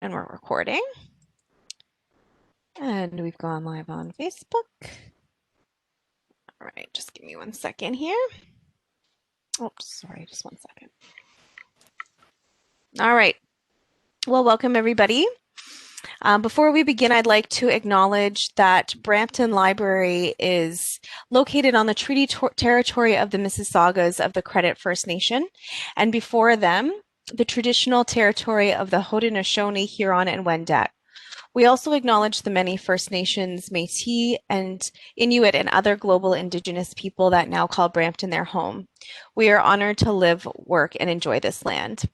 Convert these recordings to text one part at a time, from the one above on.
And we're recording. And we've gone live on Facebook. All right, just give me 1 second here. Oh, sorry, just 1 second. All right. Well, welcome everybody. Before we begin, I'd like to acknowledge that Brampton Library is located on the treaty territory of the Mississaugas of the Credit First Nation, and before them, the traditional territory of the Haudenosaunee, Huron, and Wendat. We also acknowledge the many First Nations, Métis, and Inuit and other global Indigenous people that now call Brampton their home. We are honored to live, work, and enjoy this land.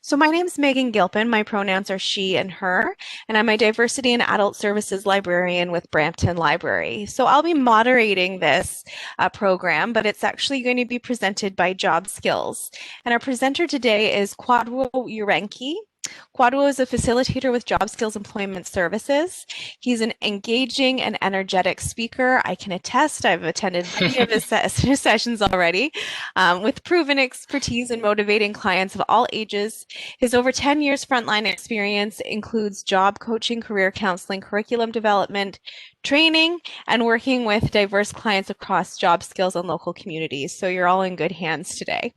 So my name is Megan Gilpin. My pronouns are she and her, and I'm a diversity and adult services librarian with Brampton Library. So I'll be moderating this program, but it's actually going to be presented by Job Skills. And our presenter today is Kwadwo Urenki. Kwadwo is a facilitator with Job Skills Employment Services. He's an engaging and energetic speaker. I can attest, I've attended many of his sessions already, with proven expertise in motivating clients of all ages. His over 10 years frontline experience includes job coaching, career counseling, curriculum development, training, and working with diverse clients across job skills and local communities. So you're all in good hands today.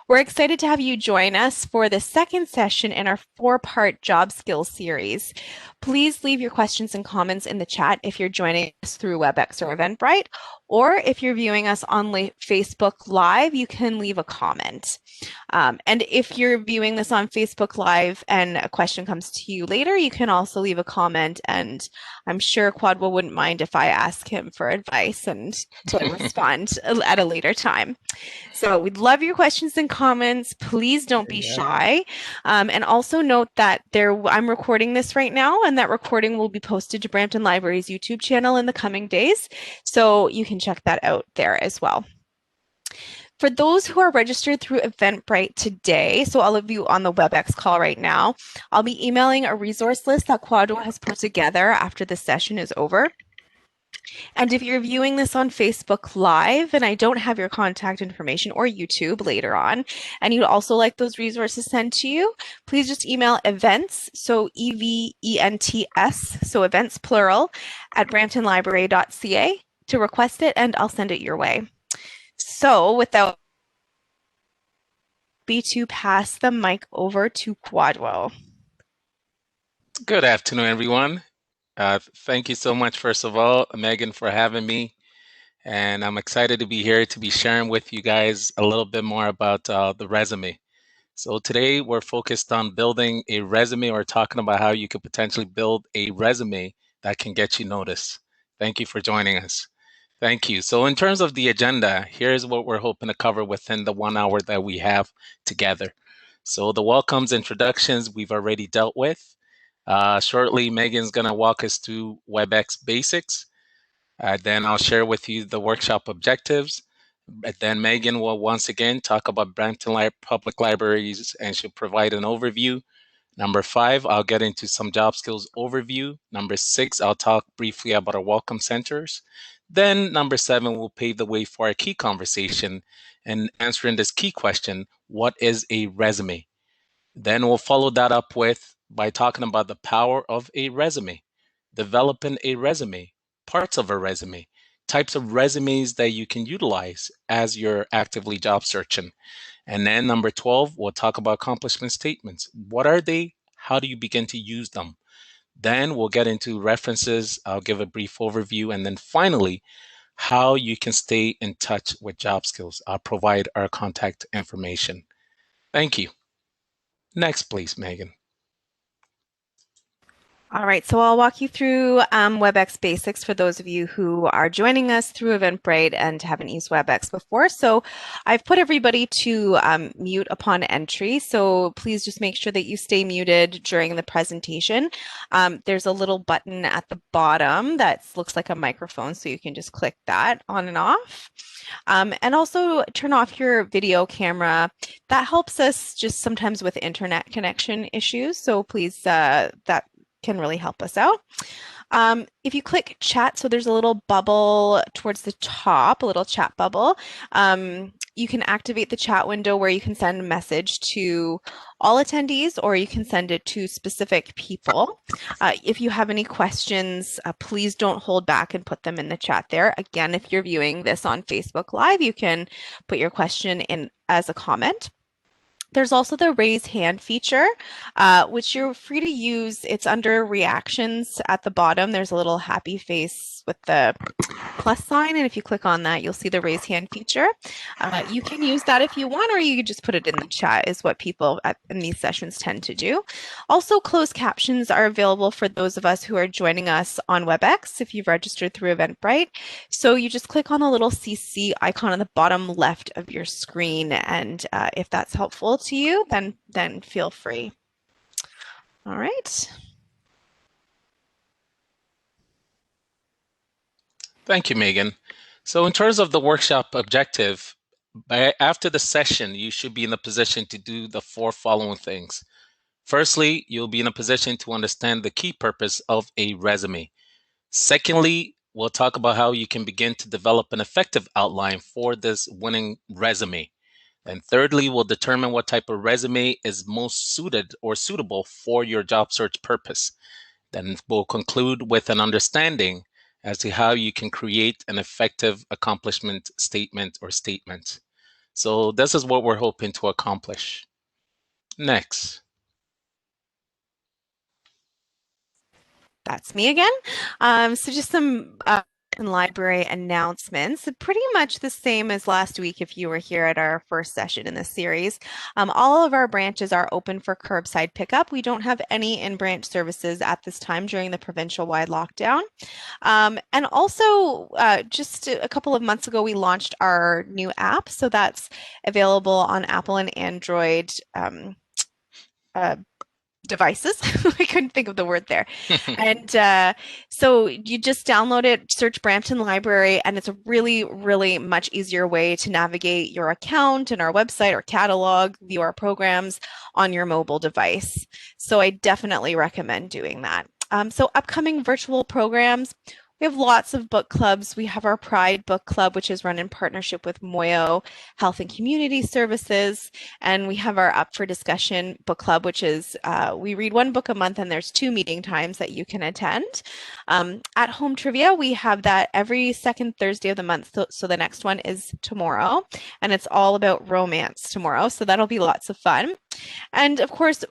We're excited to have you join us for the second session in our 4-part job skills series. Please leave your questions and comments in the chat if you're joining us through Webex or Eventbrite, or if you're viewing us on Facebook Live, you can leave a comment. And if you're viewing this on Facebook Live and a question comes to you later, you can also leave a comment, and I'm sure Kwadwo wouldn't mind if I ask him for advice and to respond at a later time. So we'd love your questions and comments. Please don't be shy. And also note that I'm recording this right now, and that recording will be posted to Brampton Library's YouTube channel in the coming days. So you can check that out there as well. For those who are registered through Eventbrite today, so all of you on the WebEx call right now, I'll be emailing a resource list that Kwadwo has put together after the session is over. And if you're viewing this on Facebook Live and I don't have your contact information, or YouTube later on, and you'd also like those resources sent to you, please just email events, so EVENTS, so events plural, at bramptonlibrary.ca to request it, and I'll send it your way. So without to pass the mic over to Kwadwo. Good afternoon, everyone. Thank you so much, first of all, Megan, for having me. And I'm excited to be here to be sharing with you guys a little bit more about the resume. So today we're focused on building a resume, or talking about how you could potentially build a resume that can get you noticed. Thank you for joining us. Thank you. So in terms of the agenda, here's what we're hoping to cover within the 1 hour that we have together. So the welcomes, introductions, we've already dealt with. Shortly, Megan's going to walk us through Webex Basics. Then I'll share with you the workshop objectives. Then Megan will once again talk about Brampton Public Libraries, and she'll provide an overview. Number 5, I'll get into some job skills overview. Number 6, I'll talk briefly about our welcome centers. Then number 7, we'll pave the way for a key conversation and answering this key question: what is a resume? Then we'll follow that up by talking about the power of a resume, developing a resume, parts of a resume, types of resumes that you can utilize as you're actively job searching. And then number 12, we'll talk about accomplishment statements. What are they? How do you begin to use them? Then we'll get into references. I'll give a brief overview. And then finally, how you can stay in touch with job skills. I'll provide our contact information. Thank you. Next, please, Megan. All right, so I'll walk you through Webex Basics for those of you who are joining us through Eventbrite and haven't used Webex before. So I've put everybody to mute upon entry, so please just make sure that you stay muted during the presentation. There's a little button at the bottom that looks like a microphone, so you can just click that on and off. And also turn off your video camera. That helps us just sometimes with internet connection issues, so please, that can really help us out. If you click chat, so there's a little bubble towards the top, a little chat bubble. you can activate the chat window where you can send a message to all attendees, or you can send it to specific people. If you have any questions, please don't hold back and put them in the chat there. Again, if you're viewing this on Facebook Live, you can put your question in as a comment. There's also the raise hand feature, which you're free to use. It's under reactions at the bottom. There's a little happy face with the plus sign, and if you click on that, you'll see the raise hand feature. You can use that if you want, or you can just put it in the chat, is what people in these sessions tend to do. Also, closed captions are available for those of us who are joining us on Webex if you've registered through Eventbrite. So you just click on the little CC icon on the bottom left of your screen, and if that's helpful to you, then feel free. All right. Thank you, Megan. So in terms of the workshop objective, after the session, you should be in a position to do the 4 following things. Firstly, you'll be in a position to understand the key purpose of a resume. Secondly, we'll talk about how you can begin to develop an effective outline for this winning resume. And thirdly, we'll determine what type of resume is most suited or suitable for your job search purpose. Then we'll conclude with an understanding as to how you can create an effective accomplishment statement or statement. So this is what we're hoping to accomplish. Next. That's me again. So just some library announcements, pretty much the same as last week if you were here at our first session in this series. All of our branches are open for curbside pickup. We don't have any in-branch services at this time during the provincial-wide lockdown. And also, just a couple of months ago, we launched our new app. So that's available on Apple and Android devices. I couldn't think of the word there. And so you just download it, search Brampton Library, and it's a really, really much easier way to navigate your account and our website or catalog, view our programs on your mobile device. So I definitely recommend doing that. So upcoming virtual programs. We have lots of book clubs. We have our Pride Book Club, which is run in partnership with Moyo Health and Community Services. And we have our Up for Discussion Book Club, which is we read 1 book a month, and there's 2 meeting times that you can attend. At Home Trivia, we have that every second Thursday of the month. So the next one is tomorrow, and it's all about romance tomorrow. So that'll be lots of fun. And of course,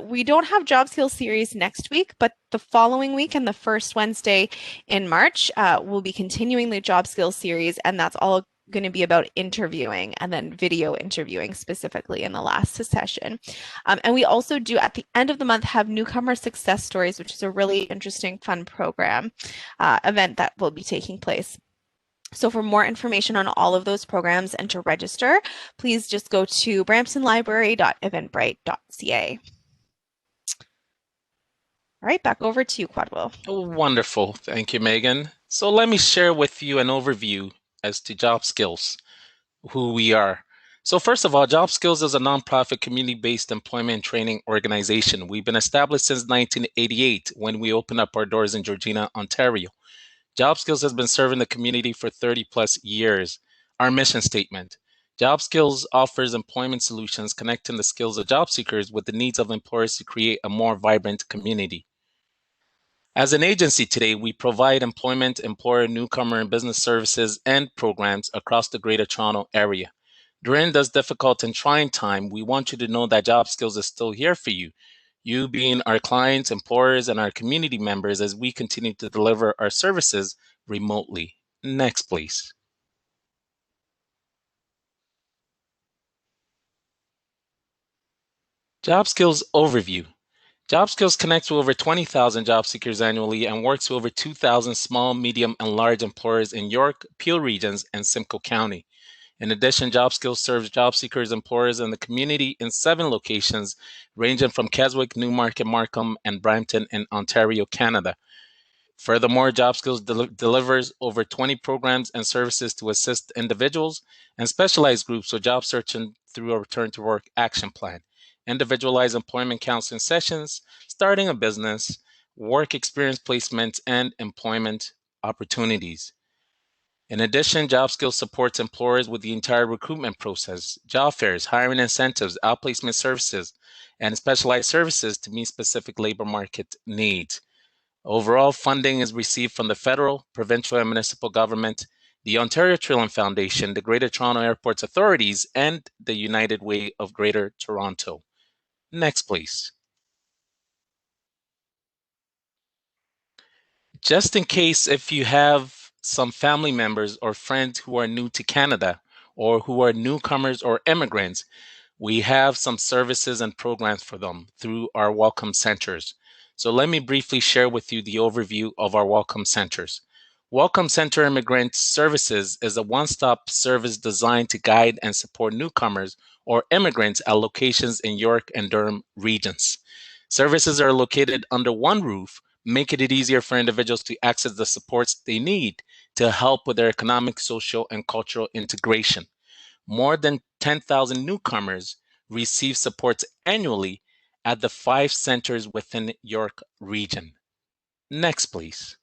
we don't have job skills series next week, but the following week and the first Wednesday in March, we'll be continuing the job skills series, and that's all going to be about interviewing, and then video interviewing specifically in the last session. And we also do, at the end of the month, have newcomer success stories, which is a really interesting, fun program event that will be taking place. So for more information on all of those programs and to register, please just go to bramptonlibrary.eventbrite.ca. All right, back over to you, Quadwell. Oh, wonderful. Thank you, Megan. So let me share with you an overview as to Job Skills, who we are. So first of all, Job Skills is a nonprofit community-based employment and training organization. We've been established since 1988 when we opened up our doors in Georgina, Ontario. Job Skills has been serving the community for 30 plus years. Our mission statement: Job Skills offers employment solutions connecting the skills of job seekers with the needs of employers to create a more vibrant community. As an agency today, we provide employment, employer, newcomer, and business services and programs across the Greater Toronto area. During this difficult and trying time, we want you to know that Job Skills is still here for you. You being our clients, employers, and our community members as we continue to deliver our services remotely. Next, please. Job Skills Overview. Job Skills connects with over 20,000 job seekers annually and works with over 2,000 small, medium, and large employers in York, Peel Regions, and Simcoe County. In addition, Job Skills serves job seekers, employers, and the community in 7 locations, ranging from Keswick, Newmarket, Markham, and Brampton in Ontario, Canada. Furthermore, Job Skills delivers over 20 programs and services to assist individuals and specialized groups with job searching through a return to work action plan, individualized employment counseling sessions, starting a business, work experience placement, and employment opportunities. In addition, job skills supports employers with the entire recruitment process, job fairs, hiring incentives, outplacement services, and specialized services to meet specific labor market needs. Overall, funding is received from the federal, provincial, and municipal government, the Ontario Trillium Foundation, the Greater Toronto Airports Authorities, and the United Way of Greater Toronto. Next, please. Just in case if you have some family members or friends who are new to Canada or who are newcomers or immigrants, we have some services and programs for them through our Welcome Centers. So let me briefly share with you the overview of our Welcome Centers. Welcome Center Immigrant Services is a one-stop service designed to guide and support newcomers or immigrants at locations in York and Durham regions. Services are located under one roof, making it easier for individuals to access the supports they need to help with their economic, social, and cultural integration. More than 10,000 newcomers receive supports annually at the 5 centers within York region. Next, please.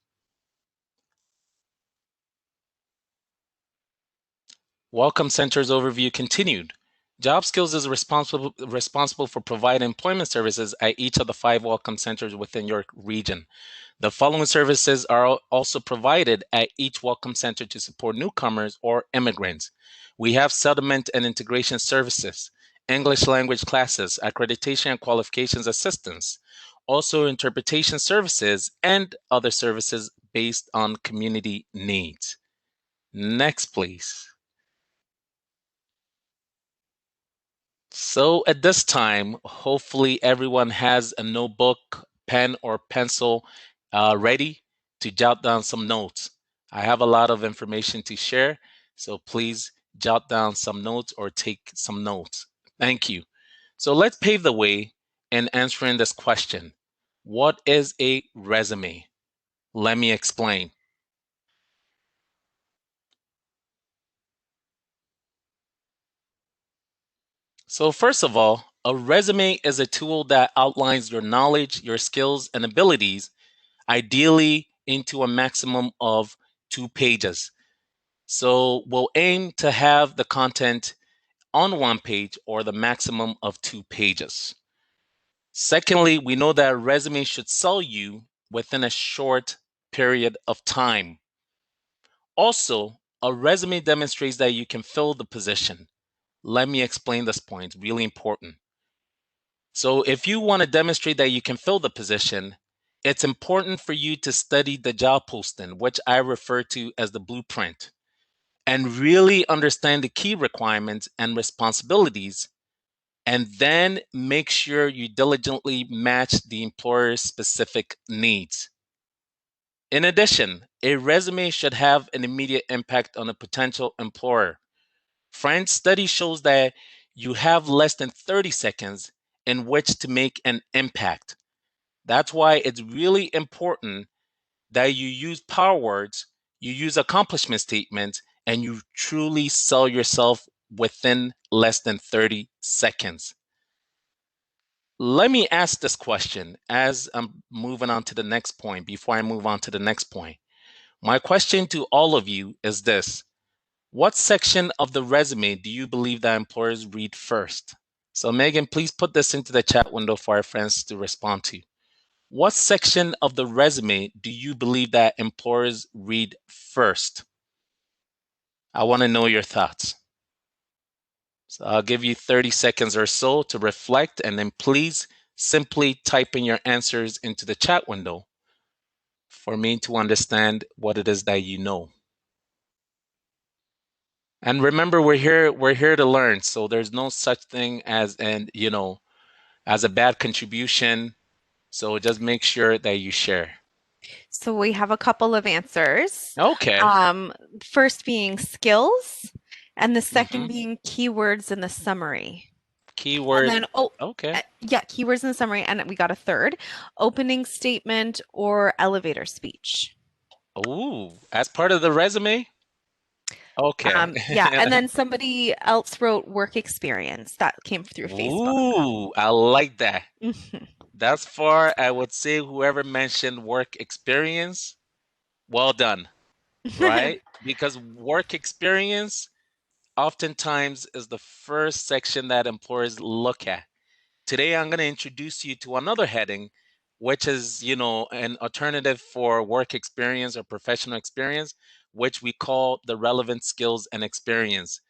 Welcome Centers overview continued. Job Skills is responsible for providing employment services at each of the 5 Welcome Centers within York region. The following services are also provided at each Welcome Center to support newcomers or immigrants. We have settlement and integration services, English language classes, accreditation and qualifications assistance, also interpretation services, and other services based on community needs. Next, please. So at this time, hopefully everyone has a notebook, pen, or pencil ready to jot down some notes. I have a lot of information to share, so please jot down some notes or take some notes. Thank you. So let's pave the way in answering this question. What is a resume? Let me explain. So first of all, a resume is a tool that outlines your knowledge, your skills, and abilities, ideally into a maximum of 2 pages. So we'll aim to have the content on 1 page or the maximum of 2 pages. Secondly, we know that a resume should sell you within a short period of time. Also, a resume demonstrates that you can fill the position. Let me explain this point, really important. So if you want to demonstrate that you can fill the position, it's important for you to study the job posting, which I refer to as the blueprint, and really understand the key requirements and responsibilities, and then make sure you diligently match the employer's specific needs. In addition, a resume should have an immediate impact on a potential employer. French study shows that you have less than 30 seconds in which to make an impact. That's why it's really important that you use power words, you use accomplishment statements, and you truly sell yourself within less than 30 seconds. Let me ask this question as I'm moving on to the next point, before I move on to the next point. My question to all of you is this. What section of the resume do you believe that employers read first? So Megan, please put this into the chat window for our friends to respond to. What section of the resume do you believe that employers read first? I want to know your thoughts. So I'll give you 30 seconds or so to reflect, and then please simply type in your answers into the chat window for me to understand what it is that you know. And remember, we're here to learn. So there's no such thing as as a bad contribution. So just make sure that you share. So we have a couple of answers. Okay. First being skills, and the second Mm-hmm. being keywords in the summary. And Keyword. then, Okay. yeah, keywords in the summary. And we got a third, opening statement or elevator speech. Ooh, as part of the resume? Okay. Yeah, and then somebody else wrote work experience. That came through Facebook. Ooh, I like that. Mhm. Thus far, I would say whoever mentioned work experience, well done. right? Because work experience oftentimes is the first section that employers look at. Today, I'm going to introduce you to another heading, which is, an alternative for work experience or professional experience, which we call the relevant skills and experience.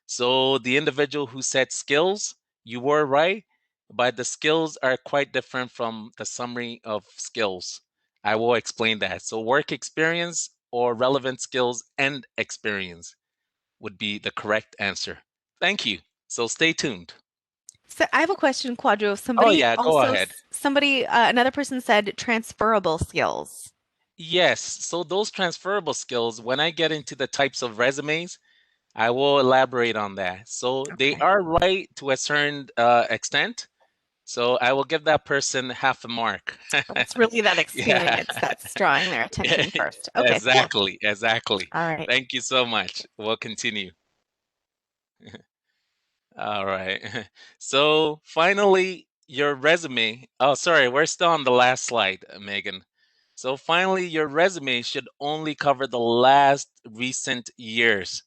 So the individual who said skills, you were right, but the skills are quite different from the summary of skills. I will explain that. So work experience or relevant skills and experience would be the correct answer. Thank you. So stay tuned. So I have a question, Quadro. Oh yeah, go ahead. Another person said transferable skills. Yes, so those transferable skills, when I get into the types of resumes, I will elaborate on that. So they Okay. are right to a certain extent. So I will give that person half a mark. So it's really that Yeah, experience that's drawing their attention first. Okay, cool. exactly, exactly. All right. Thank you so much. We'll continue. All right. So finally, your resume. Oh, sorry, we're still on the last slide, Megan. So finally, your resume should only cover the last recent years.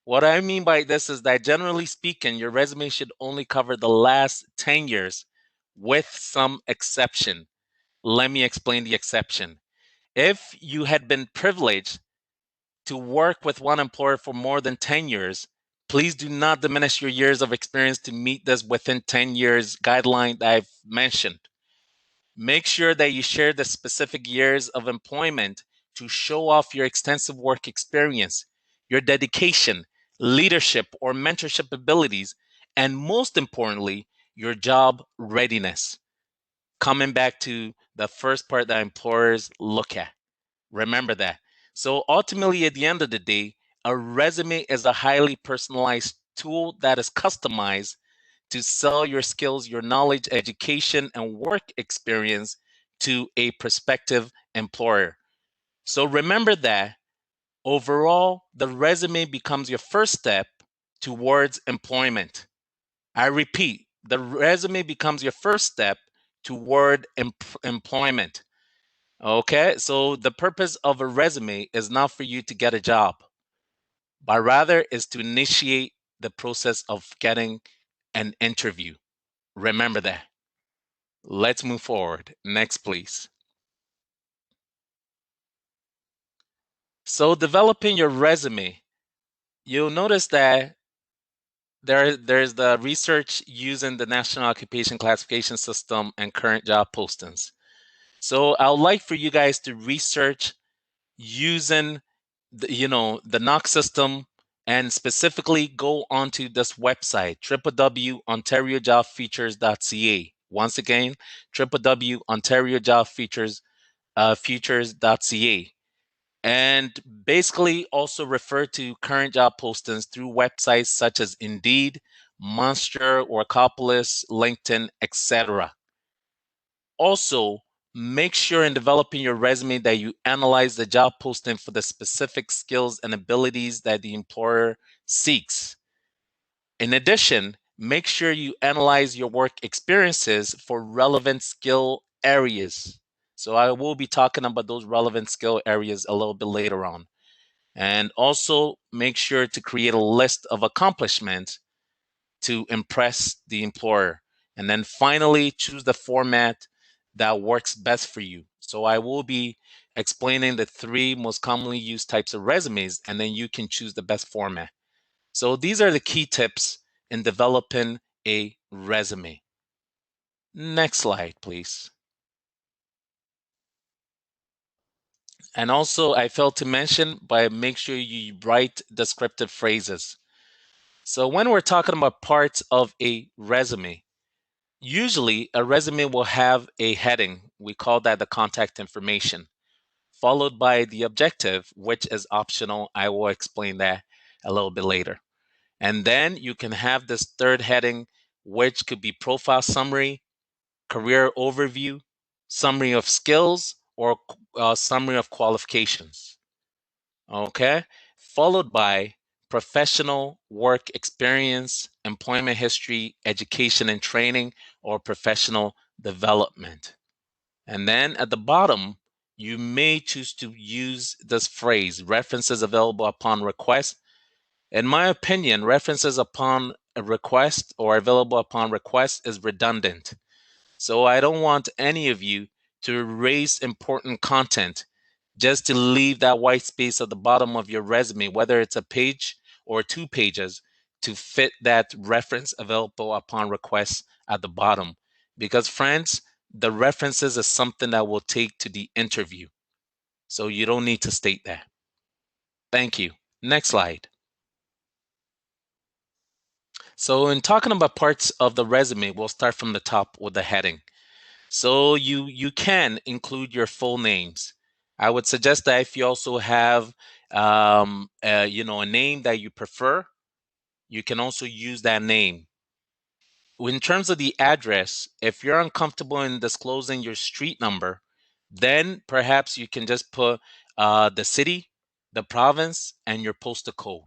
What I mean by this is that generally speaking, your resume should only cover the last 10 years with some exception. Let me explain the exception. If you had been privileged to work with one employer for more than 10 years, please do not diminish your years of experience to meet this within 10 years guideline that I've mentioned. Make sure that you share the specific years of employment to show off your extensive work experience, your dedication, leadership or mentorship abilities, and most importantly, your job readiness. Coming back to the first part that employers look at. Remember that. So ultimately, at the end of the day, a resume is a highly personalized tool that is customized to sell your skills, your knowledge, education, and work experience to a prospective employer. So remember that overall, the resume becomes your first step towards employment. I repeat, the resume becomes your first step toward employment. Okay, so the purpose of a resume is not for you to get a job, but rather is to initiate the process of getting an interview. Remember that. Let's move forward. Next, please. So, developing your resume, you'll notice that there's the research using the National Occupation Classification System and current job postings. So, I would like for you guys to research using the knock system and specifically go onto this website www.ontariojobfeatures.ca. Once again, www.ontariojobfeatures.ca, and basically also refer to current job postings through websites such as Indeed, Monster, Workopolis, LinkedIn, etc. Also, make sure in developing your resume that you analyze the job posting for the specific skills and abilities that the employer seeks. In addition, make sure you analyze your work experiences for relevant skill areas. So I will be talking about those relevant skill areas a little bit later on. And also make sure to create a list of accomplishments to impress the employer. And then finally, choose the format that works best for you. So I will be explaining the three most commonly used types of resumes, and then you can choose the best format. So these are the key tips in developing a resume. Next slide, please. And also, I failed to mention, but make sure you write descriptive phrases. So when we're talking about parts of a resume, usually, a resume will have a heading. We call that the contact information, followed by the objective, which is optional. I will explain that a little bit later. And then you can have this third heading, which could be profile summary, career overview, summary of skills, or summary of qualifications. Okay. Followed by professional work experience, employment history, education and training, or professional development. And then at the bottom, you may choose to use this phrase, references available upon request. In my opinion, references upon a request or available upon request is redundant. So I don't want any of you to erase important content just to leave that white space at the bottom of your resume, whether it's a page or 2 pages, to fit that reference available upon request at the bottom. Because, friends, the references is something that will take to the interview. So you don't need to state that. Thank you. Next slide. So in talking about parts of the resume, we'll start from the top with the heading. So you can include your full names. I would suggest that if you also have a name that you prefer, you can also use that name. In terms of the address, if you're uncomfortable in disclosing your street number, then perhaps you can just put the city, the province, and your postal code.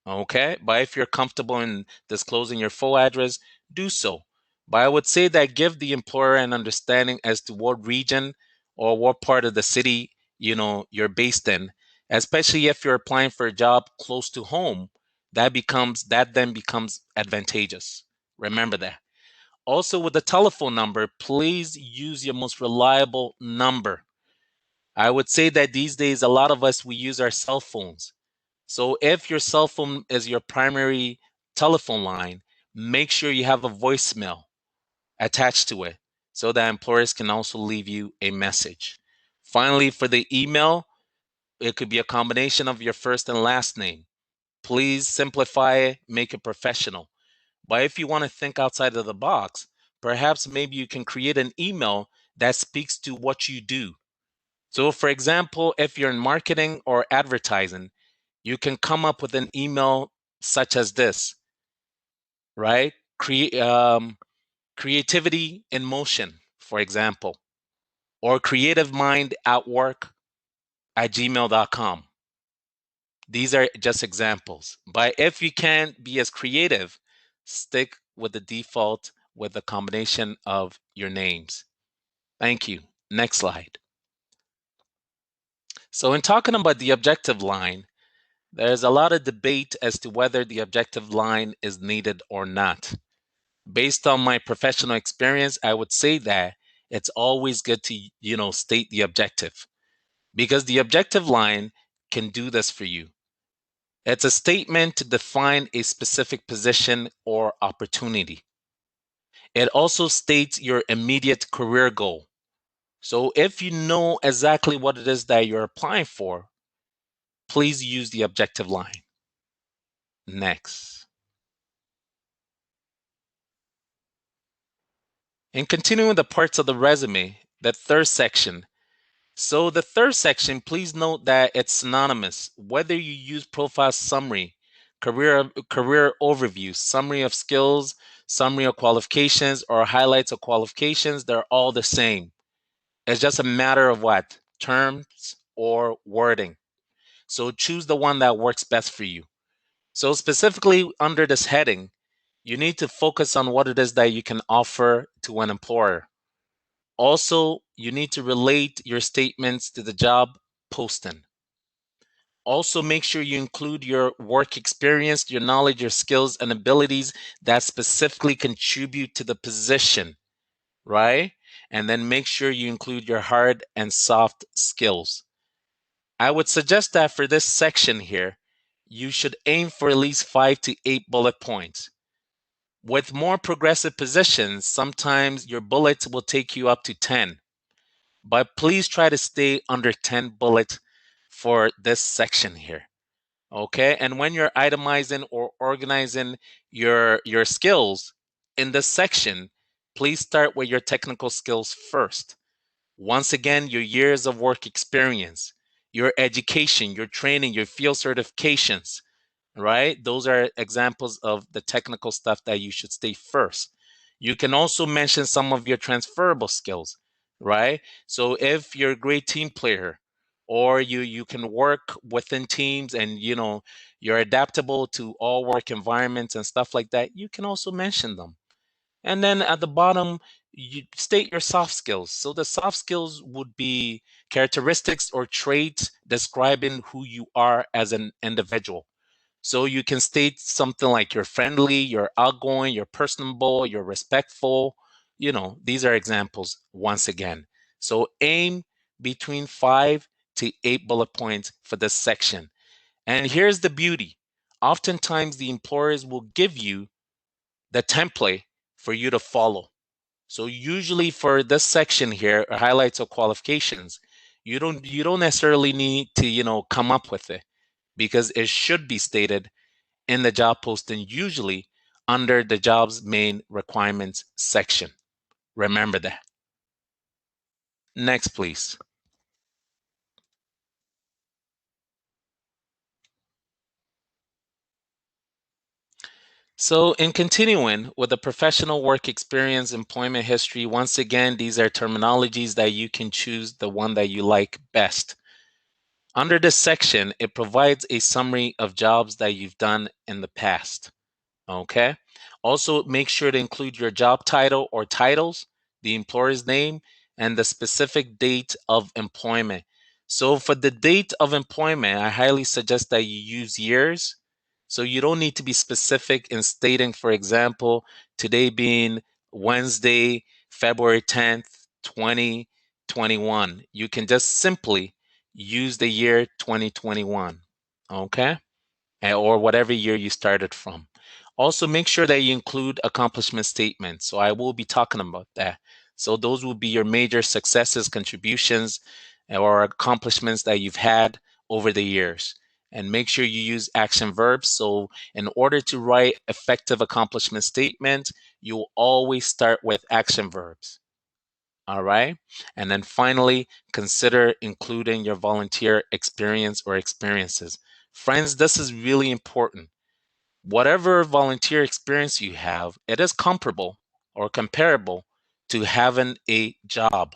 Okay, but if you're comfortable in disclosing your full address, do so. But I would say that give the employer an understanding as to what region or what part of the city you're based in, especially if you're applying for a job close to home. That then becomes advantageous. Remember that. Also, with the telephone number, please use your most reliable number. I would say that these days, a lot of us we use our cell phones. So if your cell phone is your primary telephone line, make sure you have a voicemail attached to it so that employers can also leave you a message. Finally, for the email, it could be a combination of your first and last name. Please simplify it, make it professional. But if you want to think outside of the box, perhaps maybe you can create an email that speaks to what you do. So, for example, if you're in marketing or advertising, you can come up with an email such as this, right? Creativity in motion, for example, or creative mind at work at gmail.com. These are just examples. But if you can't be as creative, stick with the default with the combination of your names. Thank you. Next slide. So, in talking about the objective line, there's a lot of debate as to whether the objective line is needed or not. Based on my professional experience, I would say that it's always good to, state the objective because the objective line can do this for you. It's a statement to define a specific position or opportunity. It also states your immediate career goal. So if you know exactly what it is that you're applying for, please use the objective line. Next. And continuing the parts of the resume, the third section. So the third section, please note that it's synonymous. Whether you use profile summary, career overview, summary of skills, summary of qualifications, or highlights of qualifications, they're all the same. It's just a matter of what? Terms or wording. So choose the one that works best for you. So specifically under this heading, you need to focus on what it is that you can offer to an employer. Also, you need to relate your statements to the job posting. Also, make sure you include your work experience, your knowledge, your skills, and abilities that specifically contribute to the position, right? And then make sure you include your hard and soft skills. I would suggest that for this section here, you should aim for at least 5 to 8 bullet points. With more progressive positions, sometimes your bullets will take you up to 10. But please try to stay under 10 bullets for this section here. Okay, and when you're itemizing or organizing your skills in this section, please start with your technical skills first. Once again, your years of work experience, your education, your training, your field certifications, right? Those are examples of the technical stuff that you should stay first. You can also mention some of your transferable skills, right? So if you're a great team player or you can work within teams and you're adaptable to all work environments and stuff like that, you can also mention them. And then at the bottom, you state your soft skills. So the soft skills would be characteristics or traits describing who you are as an individual. So you can state something like you're friendly, you're outgoing, you're personable, you're respectful. These are examples once again. So aim between 5 to 8 bullet points for this section. And here's the beauty. Oftentimes the employers will give you the template for you to follow. So usually for this section here, highlights or qualifications, you don't necessarily need to, come up with it, because it should be stated in the job posting, usually under the job's main requirements section. Remember that. Next, please. So in continuing with the professional work experience, employment history, once again, these are terminologies that you can choose the one that you like best. Under this section, it provides a summary of jobs that you've done in the past. Okay. Also, make sure to include your job title or titles, the employer's name, and the specific date of employment. So for the date of employment, I highly suggest that you use years. So you don't need to be specific in stating, for example, today being Wednesday, February 10th, 2021. You can just simply use the year 2021. Okay. Or whatever year you started from. Also, make sure that you include accomplishment statements. So I will be talking about that. So those will be your major successes, contributions, or accomplishments that you've had over the years. And make sure you use action verbs. So in order to write effective accomplishment statement, you will always start with action verbs. All right. And then finally, consider including your volunteer experience or experiences. Friends, this is really important. Whatever volunteer experience you have, it is comparable or comparable to having a job.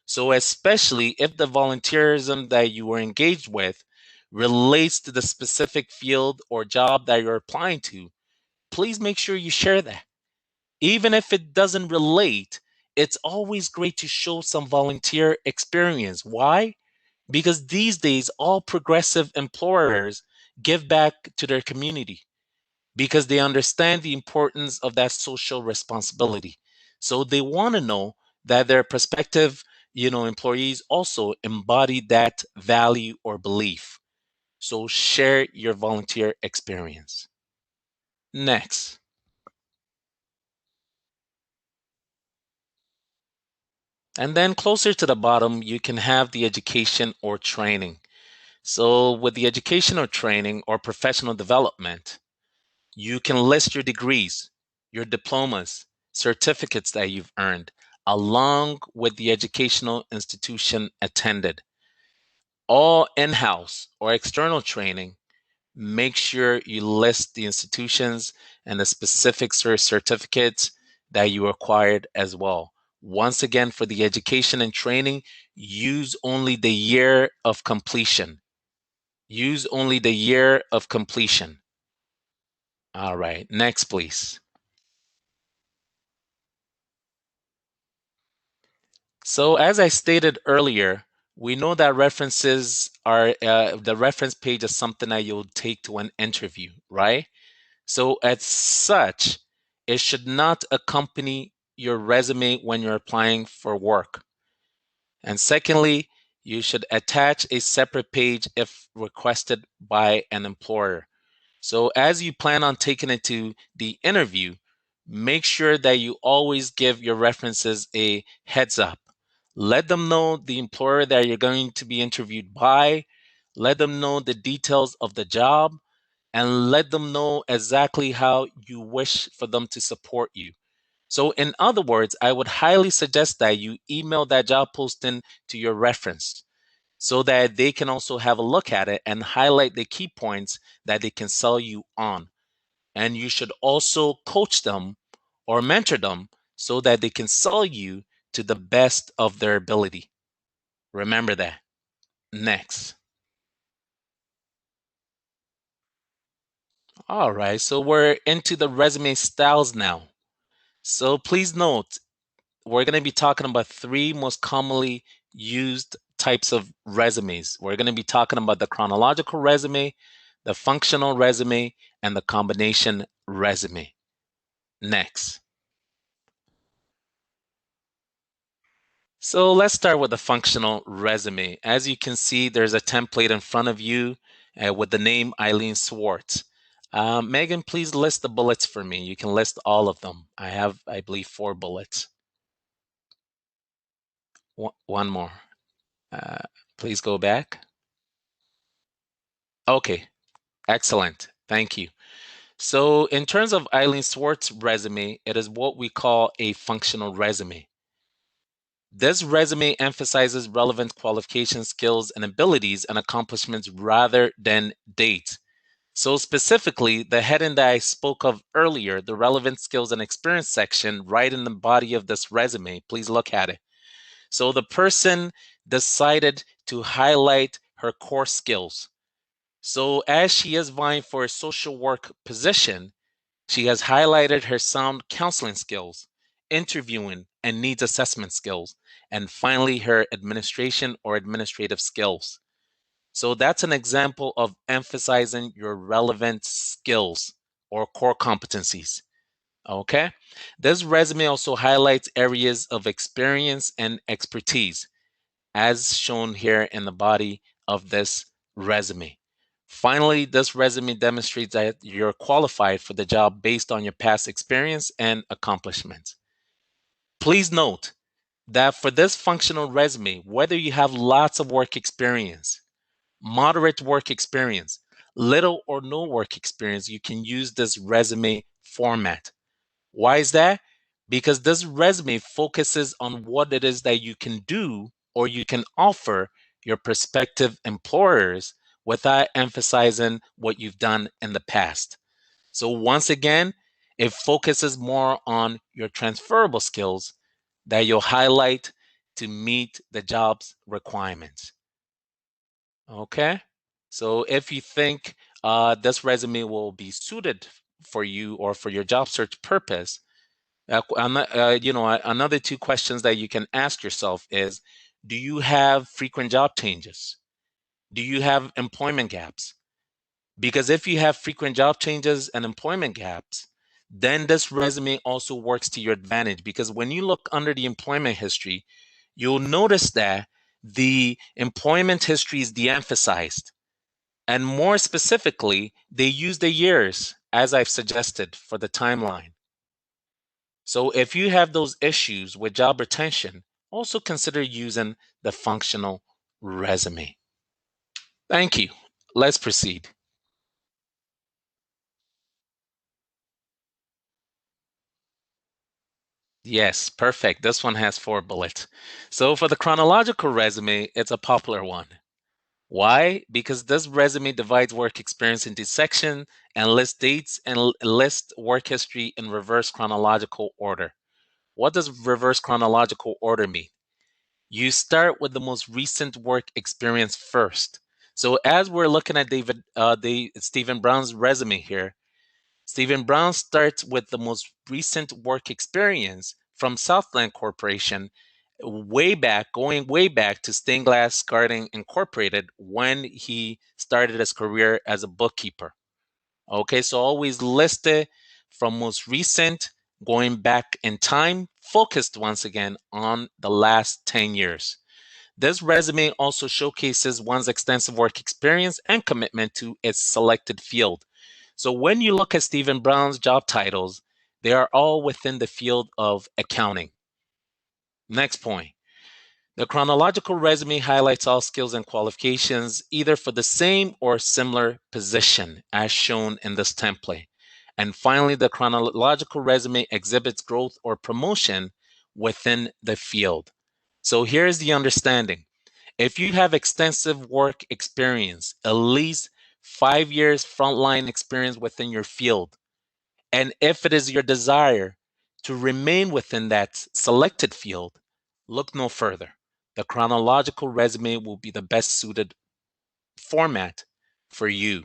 So, especially if the volunteerism that you were engaged with relates to the specific field or job that you're applying to, please make sure you share that. Even if it doesn't relate, it's always great to show some volunteer experience. Why? Because these days, all progressive employers give back to their community because they understand the importance of that social responsibility. So they want to know that their prospective, employees also embody that value or belief. So share your volunteer experience. Next. And then closer to the bottom, you can have the education or training. So with the education or training or professional development, you can list your degrees, your diplomas, certificates that you've earned, along with the educational institution attended. All in-house or external training, make sure you list the institutions and the specific certificates that you acquired as well. Once again, for the education and training, use only the year of completion. Use only the year of completion. All right, next, please. So, as I stated earlier, we know that references are the reference page is something that you'll take to an interview, right? So, as such, it should not accompany your resume when you're applying for work. And secondly, you should attach a separate page if requested by an employer. So as you plan on taking it to the interview, make sure that you always give your references a heads up. Let them know the employer that you're going to be interviewed by, let them know the details of the job, and let them know exactly how you wish for them to support you. So, in other words, I would highly suggest that you email that job posting to your reference so that they can also have a look at it and highlight the key points that they can sell you on. And you should also coach them or mentor them so that they can sell you to the best of their ability. Remember that. Next. All right, so we're into the resume styles now. So please note, we're going to be talking about three most commonly used types of resumes. We're going to be talking about the chronological resume, the functional resume, and the combination resume. Next. So let's start with the functional resume. As you can see, there's a template in front of you with the name Eileen Swartz. Megan, please list the bullets for me. You can list all of them. I have, I believe, 4 bullets. One more. Uh, please go back. Okay, excellent. Thank you. So in terms of Eileen Swartz's resume, it is what we call a functional resume. This resume emphasizes relevant qualifications, skills, and abilities and accomplishments rather than dates. So specifically, the heading that I spoke of earlier, the relevant skills and experience section, right in the body of this resume, please look at it. So the person decided to highlight her core skills. So as she is vying for a social work position, she has highlighted her sound counseling skills, interviewing and needs assessment skills, and finally her administration or administrative skills. So that's an example of emphasizing your relevant skills or core competencies. Okay. This resume also highlights areas of experience and expertise, as shown here in the body of this resume. Finally, this resume demonstrates that you're qualified for the job based on your past experience and accomplishments. Please note that for this functional resume, whether you have lots of work experience, moderate work experience, little or no work experience, you can use this resume format. Why is that? Because this resume focuses on what it is that you can do or you can offer your prospective employers without emphasizing what you've done in the past. So once again, it focuses more on your transferable skills that you'll highlight to meet the job's requirements. Okay? So if you think this resume will be suited for you or for your job search purpose, another 2 questions that you can ask yourself is, do you have frequent job changes? Do you have employment gaps? Because if you have frequent job changes and employment gaps, then this resume also works to your advantage, because when you look under the employment history, you'll notice that the employment history is de-emphasized. And more specifically, they use the years, as I've suggested, for the timeline. So if you have those issues with job retention, also consider using the functional resume. Thank you. Let's proceed. Yes, perfect. This one has 4 bullets. So for the chronological resume, it's a popular one. Why? Because this resume divides work experience into sections and lists dates and lists work history in reverse chronological order. What does reverse chronological order mean? You start with the most recent work experience first. So as we're looking at Stephen Brown's resume here, Stephen Brown starts with the most recent work experience from Southland Corporation, going way back to Stained Glass Garden Incorporated, when he started his career as a bookkeeper. Okay, so always listed from most recent, going back in time, focused once again on the last 10 years. This resume also showcases one's extensive work experience and commitment to its selected field. So when you look at Stephen Brown's job titles, they are all within the field of accounting. Next point. The chronological resume highlights all skills and qualifications, either for the same or similar position, as shown in this template. And finally, the chronological resume exhibits growth or promotion within the field. So here's the understanding. If you have extensive work experience, at least 5 years frontline experience within your field, and if it is your desire to remain within that selected field, look no further. The chronological resume will be the best suited format for you.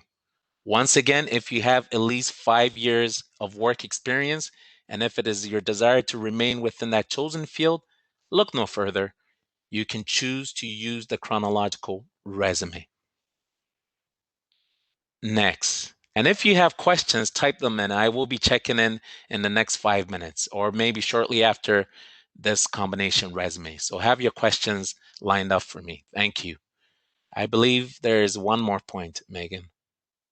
Once again, if you have at least 5 years of work experience, And if it is your desire to remain within that chosen field, look no further. You can choose to use the chronological resume. Next. And if you have questions, type them in. I will be checking in the next 5 minutes or maybe shortly after this combination resume. So have your questions lined up for me. Thank you. I believe there is one more point, Megan.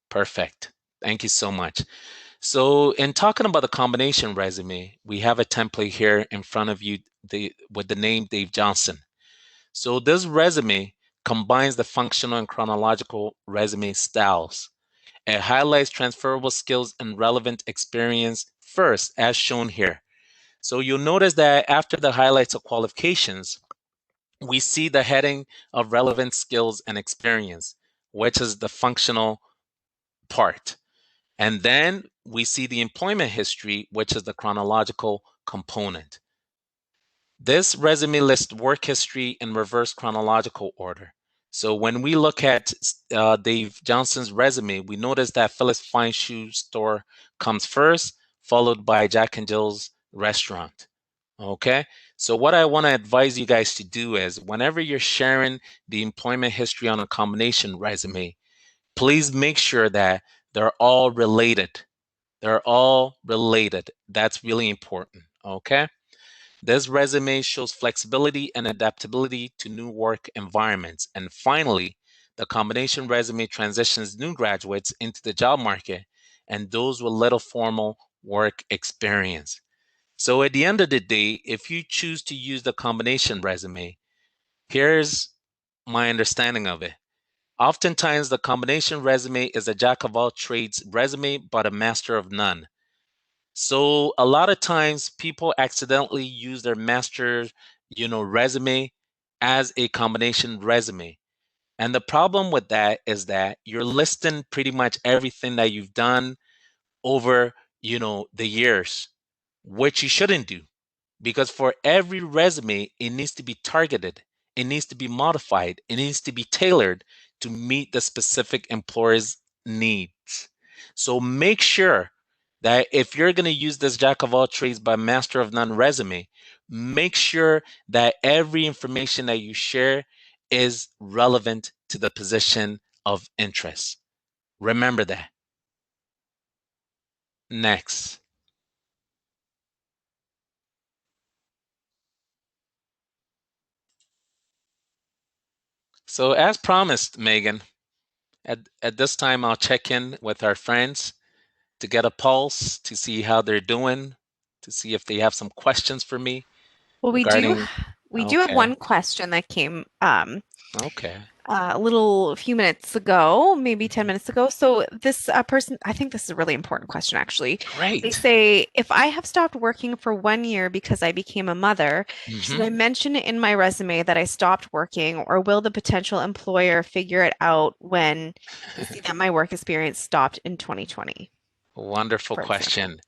Perfect. Thank you so much. So in talking about the combination resume, we have a template here in front of you with the name Dave Johnson. So this resume combines the functional and chronological resume styles. It highlights transferable skills and relevant experience first, as shown here. So you'll notice that after the highlights of qualifications, we see the heading of relevant skills and experience, which is the functional part. And then we see the employment history, which is the chronological component. This resume lists work history in reverse chronological order. So when we look at Dave Johnson's resume, we notice that Phyllis Fine Shoe Store comes first, followed by Jack and Jill's restaurant. Okay, so what I want to advise you guys to do is whenever you're sharing the employment history on a combination resume, please make sure that they're all related. They're all related. That's really important. Okay. This resume shows flexibility and adaptability to new work environments. And finally, the combination resume transitions new graduates into the job market and those with little formal work experience. So at the end of the day, if you choose to use the combination resume, here's my understanding of it. Oftentimes, the combination resume is a jack of all trades resume, but a master of none. So a lot of times people accidentally use their master, resume as a combination resume. And the problem with that is that you're listing pretty much everything that you've done over, the years, which you shouldn't do. Because for every resume, it needs to be targeted, it needs to be modified, it needs to be tailored to meet the specific employer's needs. So make sure that if you're going to use this jack of all trades but master of none resume, make sure that every information that you share is relevant to the position of interest. Remember that. Next. So as promised, Megan, at this time, I'll check in with our friends to get a pulse, to see how they're doing, to see if they have some questions for me Well, regarding. we do have Okay, one question that came okay, a few minutes ago, maybe 10 mhm. minutes ago. So this person, I think this is a really important question, actually. They Great. say, if I have stopped working for 1 year because I became a mother, should Hmm. I mention in my resume that I stopped working, or will the potential employer figure it out when they see that my work experience stopped in 2020, Wonderful for example? question.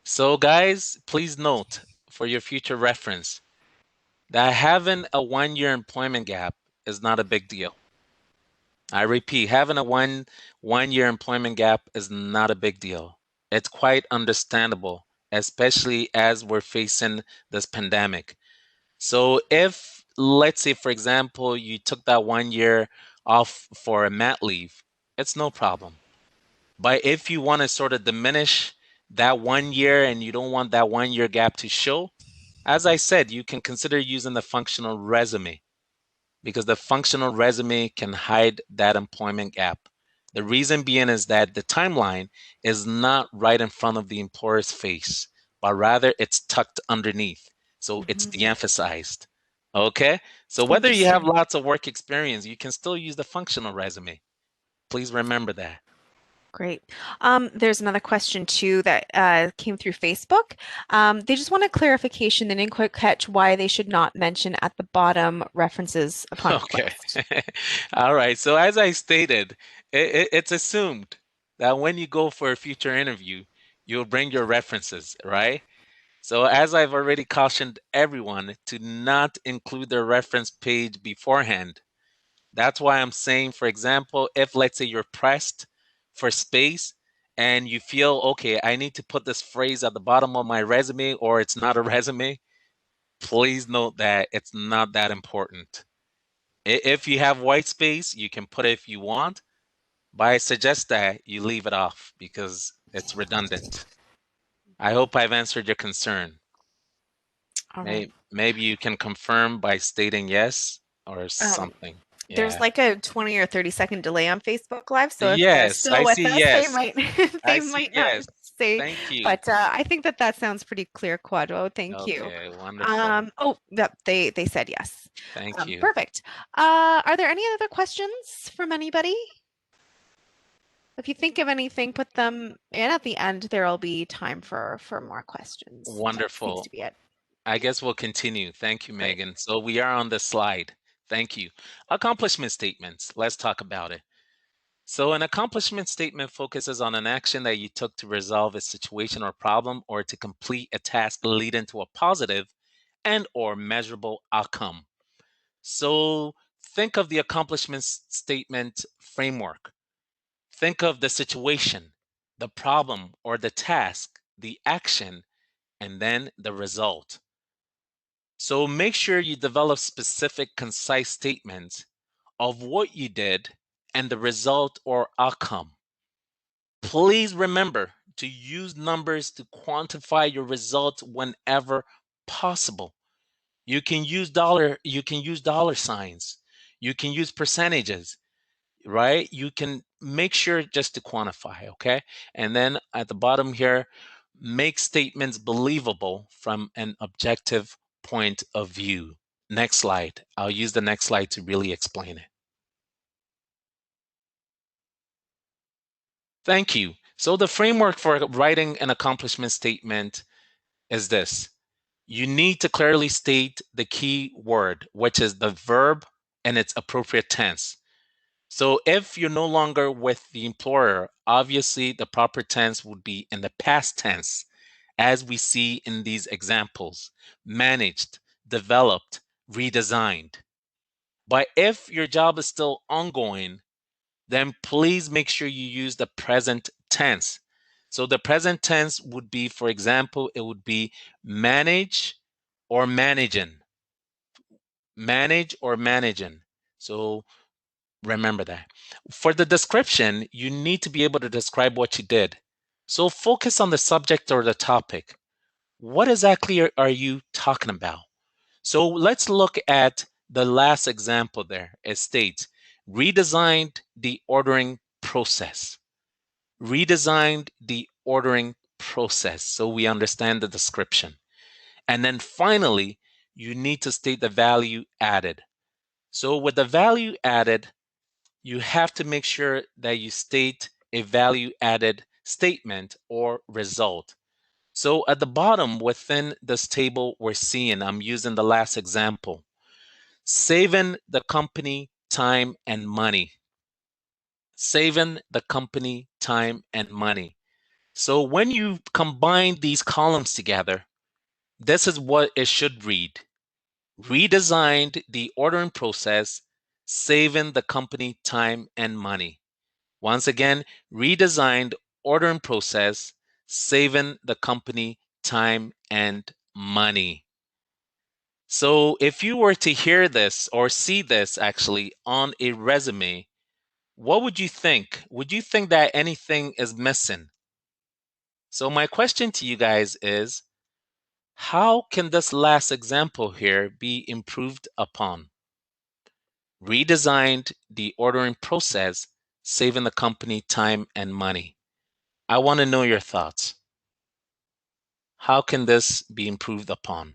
So, guys, please note for your future reference that having a 1 year employment gap is not a big deal. I repeat, having a one year employment gap is not a big deal. It's quite understandable, especially as we're facing this pandemic. So if, let's say, for example, you took that 1 year off for a mat leave, it's no problem. But if you want to sort of diminish that 1 year and you don't want that 1 year gap to show, as I said, you can consider using the functional resume because the functional resume can hide that employment gap. The reason being is that the timeline is not right in front of the employer's face, but rather it's tucked underneath. So it's Mhm. de-emphasized. Okay? So whether you have Interesting. lots of work experience, you can still use the functional resume. Please remember that. Great. There's another question too that came through Facebook. They just want a clarification. They didn't quite catch why they should not mention at the bottom references upon Okay. request. All right. So as I stated, it's assumed that when you go for a future interview, you'll bring your references, right? So as I've already cautioned everyone to not include their reference page beforehand. That's why I'm saying, for example, if let's say you're pressed for space, and you feel, okay, I need to put this phrase at the bottom of my resume or it's not a resume, please note that it's not that important. If you have white space, you can put it if you want, but I suggest that you leave it off because it's redundant. I hope I've answered your concern. All right. Maybe you can confirm by stating yes or Um, something. there's Yeah. like a 20 or 30-second delay on Facebook Live, so if they're Yes, I still with see us, they yes. might I they see might not yes. say, Thank you. but I think that that sounds pretty clear, Quadro. Thank you. Okay, wonderful. Oh, yep, they said yes. Thank you. Perfect. Are there any other questions from anybody? If you think of anything, put them in at the end. There'll be time for more questions. That seems to Wonderful. be it. I guess we'll continue. Thank you, Great. Megan. So we are on the slide. Thank you. Accomplishment statements. Let's talk about it. So an accomplishment statement focuses on an action that you took to resolve a situation or problem or to complete a task leading to a positive and or measurable outcome. So think of the accomplishment statement framework. Think of the situation, the problem or the task, the action, and then the result. So make sure you develop specific, concise statements of what you did and the result or outcome. Please remember to use numbers to quantify your results whenever possible. You can use dollar signs, you can use percentages, right? You can make sure just to quantify, okay? And then at the bottom here, make statements believable from an objective point of view. Next slide. I'll use the next slide to really explain it. Thank you. So the framework for writing an accomplishment statement is this. You need to clearly state the key word, which is the verb and its appropriate tense. So if you're no longer with the employer, obviously the proper tense would be in the past tense, as we see in these examples: managed, developed, redesigned. But if your job is still ongoing, then please make sure you use the present tense. So the present tense would be, for example, it would be manage or managing. Manage or managing. So remember that. For the description, you need to be able to describe what you did. So focus on the subject or the topic. What exactly are you talking about? So let's look at the last example there. It states, redesigned the ordering process. Redesigned the ordering process. So we understand the description. And then finally, you need to state the value added. So with the value added, you have to make sure that you state a value added statement or result. So at the bottom within this table, we're seeing, I'm using the last example, saving the company time and money. Saving the company time and money. So when you combine these columns together, this is what it should read. Redesigned the ordering process, saving the company time and money. Once again, redesigned ordering process, saving the company time and money. So if you were to hear this or see this actually on a resume, what would you think? Would you think that anything is missing? So my question to you guys is, how can this last example here be improved upon? Redesigned the ordering process, saving the company time and money. I want to know your thoughts. How can this be improved upon?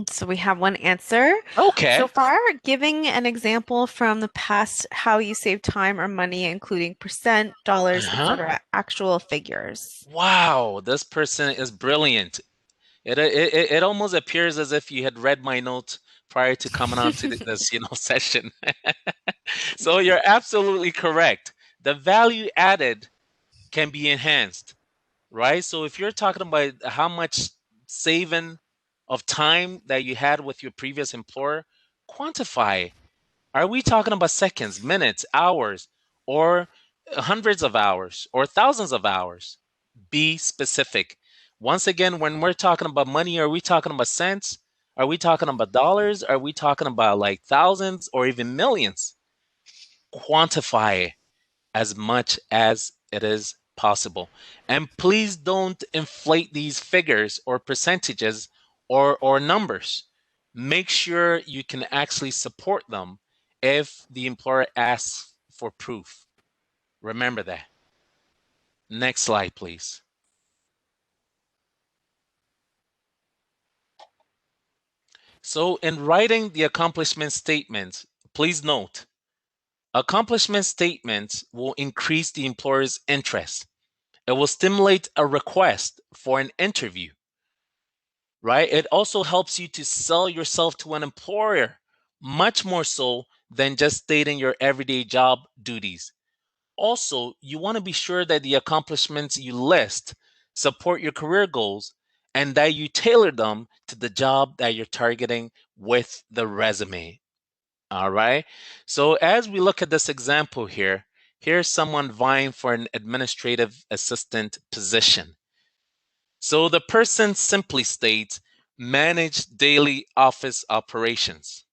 So we have one answer so Okay. far, giving an example from the past how you save time or money, including percent, dollars, Uh-huh. etc., actual figures. Wow, this person is brilliant. It almost appears as if you had read my notes prior to coming on to this, session. So you're absolutely correct. The value added can be enhanced. right? So if you're talking about how much saving of time that you had with your previous employer, quantify. Are we talking about seconds, minutes, hours, or hundreds of hours, or thousands of hours? Be specific. Once again, when we're talking about money, are we talking about cents? Are we talking about dollars? Are we talking about like thousands or even millions? Quantify as much as it is possible. And please don't inflate these figures or percentages or numbers. Make sure you can actually support them if the employer asks for proof. Remember that. Next slide, please. So in writing the accomplishment statement, please note, accomplishment statements will increase the employer's interest. It will stimulate a request for an interview, right? It also helps you to sell yourself to an employer, much more so than just stating your everyday job duties. Also, you want to be sure that the accomplishments you list support your career goals and that you tailor them to the job that you're targeting with the resume. All right. So, as we look at this example here, here's someone vying for an administrative assistant position. So the person simply states, manage daily office operations.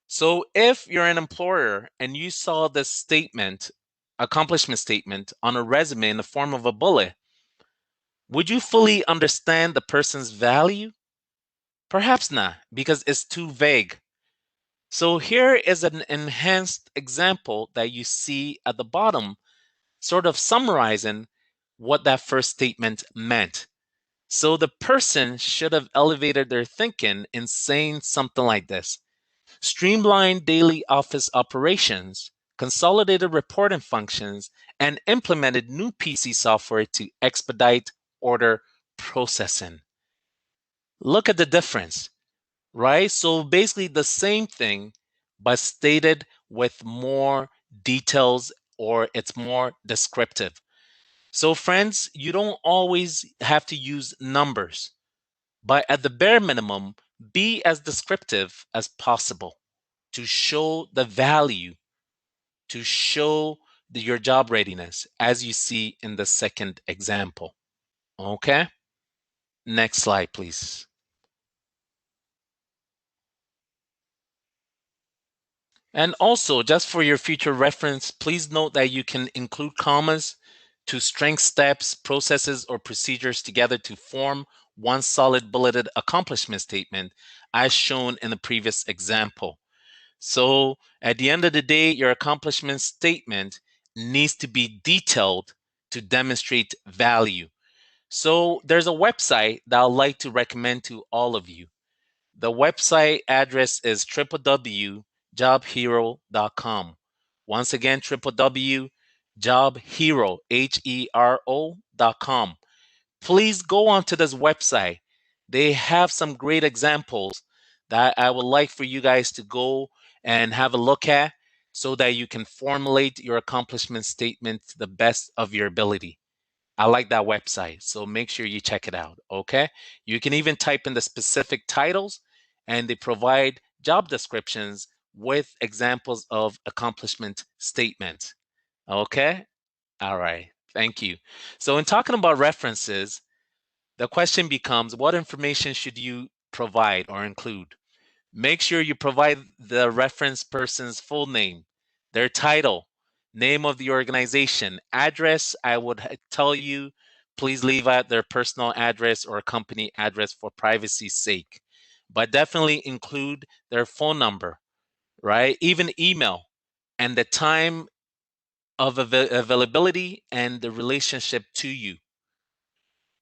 So if you're an employer and you saw this statement, accomplishment statement on a resume in the form of a bullet, would you fully understand the person's value? Perhaps not, because it's too vague. So here is an enhanced example that you see at the bottom, sort of summarizing what that first statement meant. So the person should have elevated their thinking in saying something like this: streamlined daily office operations, consolidated reporting functions, and implemented new PC software to expedite order processing. Look at the difference, right? So basically the same thing, but stated with more details, or it's more descriptive. So, friends, you don't always have to use numbers, but at the bare minimum, be as descriptive as possible to show the value, to show your job readiness, as you see in the second example. Okay? Next slide, please. And also, just for your future reference, please note that you can include commas to string steps, processes, or procedures together to form one solid bulleted accomplishment statement, as shown in the previous example. So at the end of the day, your accomplishment statement needs to be detailed to demonstrate value. So there's a website that I'd like to recommend to all of you. The website address is www.jobhero.com. Once again, www.jobhero.com. Please go onto this website. They have some great examples that I would like for you guys to go and have a look at so that you can formulate your accomplishment statement to the best of your ability. I like that website, so make sure you check it out, okay? You can even type in the specific titles, and they provide job descriptions with examples of accomplishment statements, okay? All right, thank you. So in talking about references, the question becomes, what information should you provide or include? Make sure you provide the reference person's full name, their title, name of the organization, address. I would tell you, please leave out their personal address or company address for privacy's sake. But definitely include their phone number, right? Even email, and the time of availability and the relationship to you.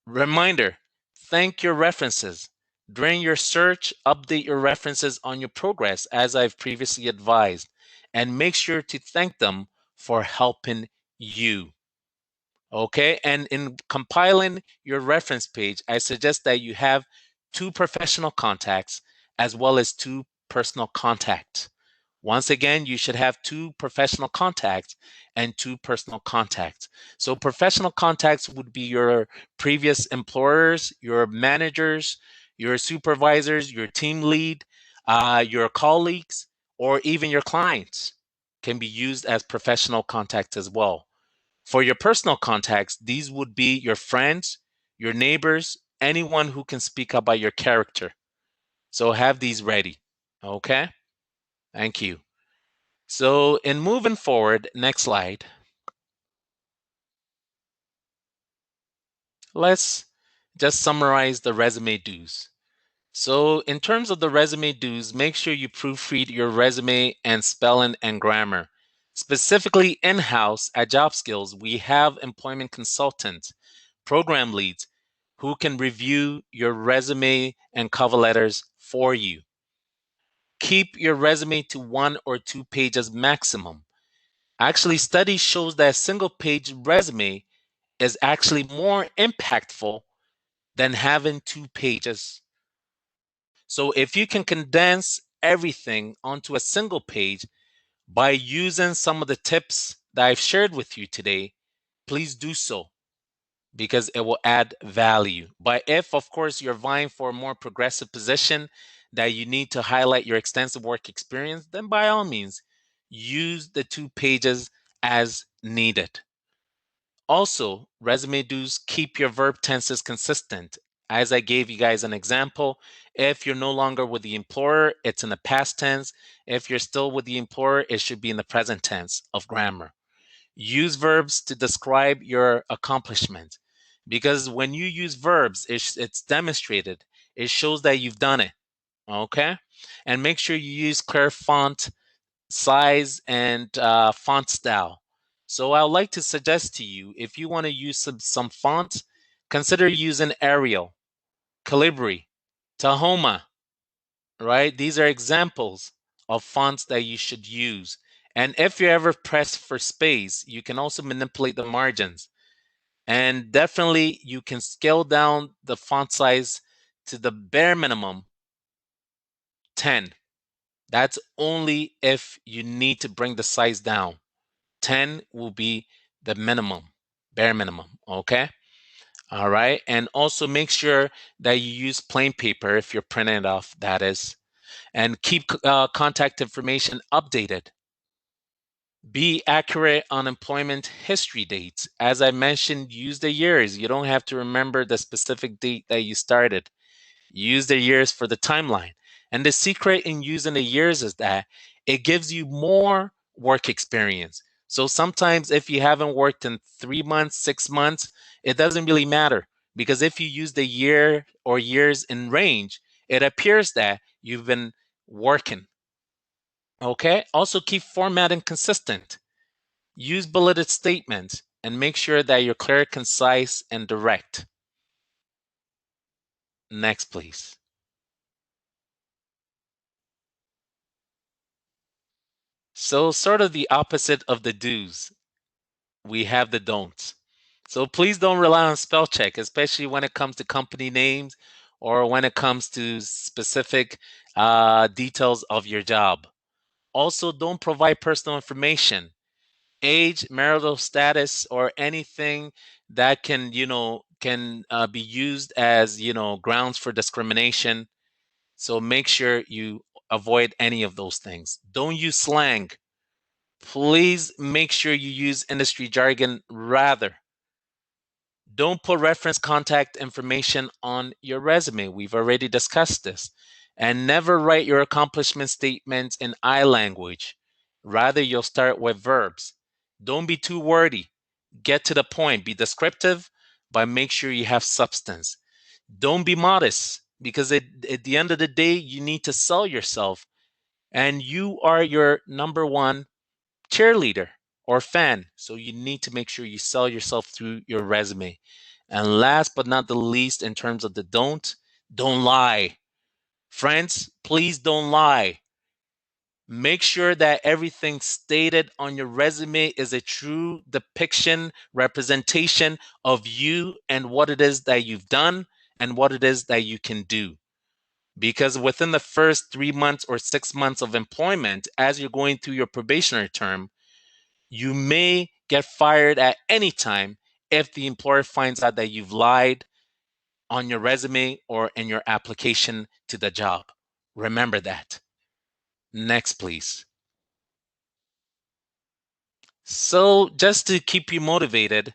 Reminder, thank your references. During your search, update your references on your progress, as I've previously advised, and make sure to thank them for helping you. Okay, and in compiling your reference page, I suggest that you have 2 professional contacts as well as 2 personal contacts. Once again, you should have 2 professional contacts and 2 personal contacts. So professional contacts would be your previous employers, your managers, your supervisors, your team lead, your colleagues, or even your clients can be used as professional contacts as well. For your personal contacts, these would be your friends, your neighbors, anyone who can speak about your character. So have these ready. Okay? Thank you. So in moving forward, next slide, let's just summarize the resume do's. So in terms of the resume do's, make sure you proofread your resume and spelling and grammar. Specifically in-house at Job Skills, we have employment consultants, program leads, who can review your resume and cover letters for you. Keep your resume to 1 or 2 pages maximum. Actually, study shows that a single page resume is actually more impactful than having 2 pages. So if you can condense everything onto a single page by using some of the tips that I've shared with you today, please do so because it will add value. But if, of course, you're vying for a more progressive position that you need to highlight your extensive work experience, then by all means, use the 2 pages as needed. Also, resume do's keep your verb tenses consistent. As I gave you guys an example, if you're no longer with the employer, it's in the past tense. If you're still with the employer, it should be in the present tense of grammar. Use verbs to describe your accomplishment because when you use verbs, it's demonstrated. It shows that you've done it. Okay? And make sure you use clear font size and font style. So I would like to suggest to you, if you want to use some fonts, consider using Arial, Calibri, Tahoma, right? These are examples of fonts that you should use. And if you ever press for space, you can also manipulate the margins. And definitely you can scale down the font size to the bare minimum 10. That's only if you need to bring the size down. 10 will be the minimum, bare minimum, okay? All right, and also make sure that you use plain paper if you're printing it off, that is, and keep contact information updated. Be accurate on employment history dates. As I mentioned, use the years. You don't have to remember the specific date that you started. Use the years for the timeline. And the secret in using the years is that it gives you more work experience. So sometimes if you haven't worked in 3 months, 6 months, it doesn't really matter because if you use the year or years in range, it appears that you've been working. Okay? Also keep formatting consistent. Use bulleted statements and make sure that you're clear, concise, and direct. Next, please. So, sort of the opposite of the do's, we have the don'ts. So, please don't rely on spell check, especially when it comes to company names or when it comes to specific details of your job. Also, don't provide personal information, age, marital status, or anything that can, be used as, grounds for discrimination. So, make sure you avoid any of those things. Don't use slang. Please make sure you use industry jargon rather. Don't put reference contact information on your resume. We've already discussed this. And never write your accomplishment statements in I language. Rather, you'll start with verbs. Don't be too wordy. Get to the point. Be descriptive, but make sure you have substance. Don't be modest because at the end of the day, you need to sell yourself. And you are your number one cheerleader or fan. So you need to make sure you sell yourself through your resume. And last but not the least, in terms of the don't lie. Friends, please don't lie. Make sure that everything stated on your resume is a true depiction, representation of you and what it is that you've done and what it is that you can do. because within the first 3 months or 6 months of employment, as you're going through your probationary term, you may get fired at any time if the employer finds out that you've lied on your resume or in your application to the job. Remember that. Next, please. So just to keep you motivated,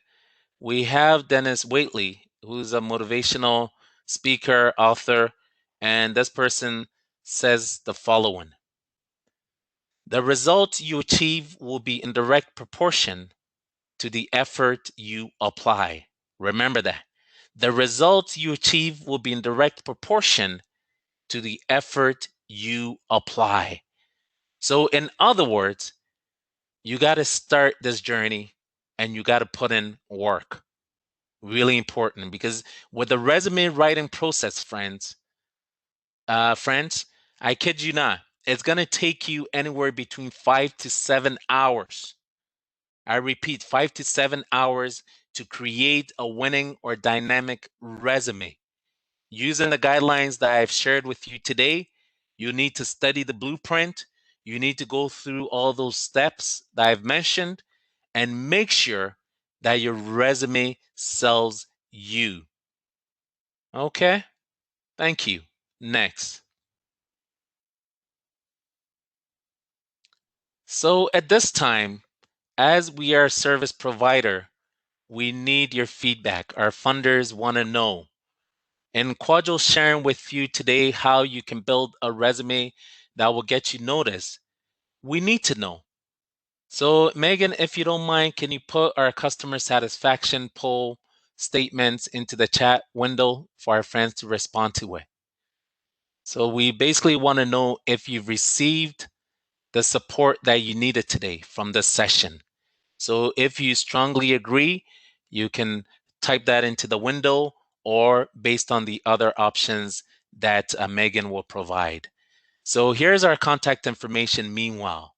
we have Dennis Waitley, who's a motivational speaker, author, and this person says the following. The result you achieve will be in direct proportion to the effort you apply. Remember that. The results you achieve will be in direct proportion to the effort you apply. So, in other words, you got to start this journey and you got to put in work. Really important, because with the resume writing process, friends, I kid you not, it's going to take you anywhere between 5 to 7 hours. I repeat, 5 to 7 hours to create a winning or dynamic resume. Using the guidelines that I've shared with you today, you need to study the blueprint. You need to go through all those steps that I've mentioned and make sure that your resume sells you. Okay, thank you. Next. So at this time, as we are a service provider, we need your feedback. Our funders want to know. And Quadro's sharing with you today how you can build a resume that will get you noticed. We need to know. So Megan, if you don't mind, can you put our customer satisfaction poll statements into the chat window for our friends to respond to it? So we basically want to know if you've received the support that you needed today from this session. So if you strongly agree, you can type that into the window, or based on the other options that Megan will provide. So here's our contact information meanwhile.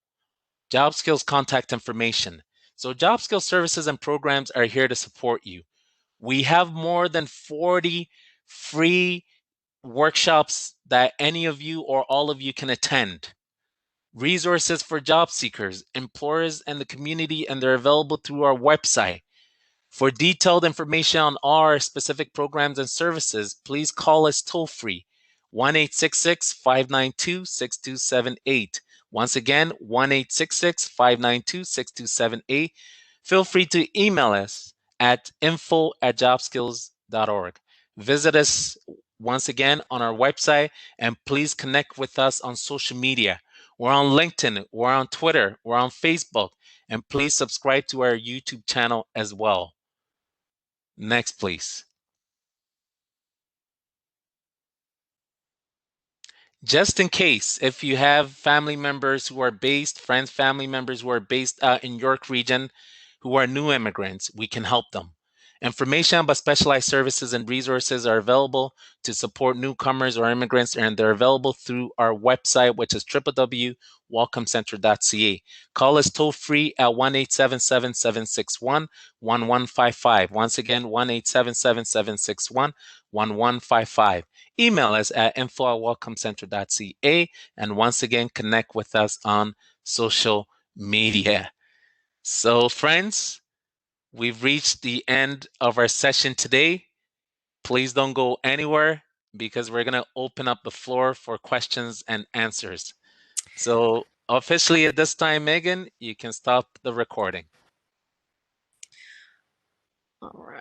Job Skills contact information. So Job Skills services and programs are here to support you. We have more than 40 free workshops that any of you or all of you can attend. Resources for job seekers, employers, and the community, and they're available through our website. For detailed information on our specific programs and services, please call us toll free 1-866-592-6278. Once again, 1-866-592-6278. Feel free to email us at info@jobskills.org. Visit us once again on our website, and please connect with us on social media. We're on LinkedIn, we're on Twitter, we're on Facebook, and please subscribe to our YouTube channel as well. Next, please. Just in case, if you have family members who are based, friends, family members who are based in York region, who are new immigrants, we can help them. Information about specialized services and resources are available to support newcomers or immigrants, and they're available through our website, which is www.welcomecenter.ca. Call us toll free at 1-877-761-1155. Once again, 1-877-761-1155. Email us at info@welcomecenter.ca, and once again, connect with us on social media. So, friends, we've reached the end of our session today. Please don't go anywhere, because we're going to open up the floor for questions and answers. So, officially at this time, Megan, you can stop the recording. All right.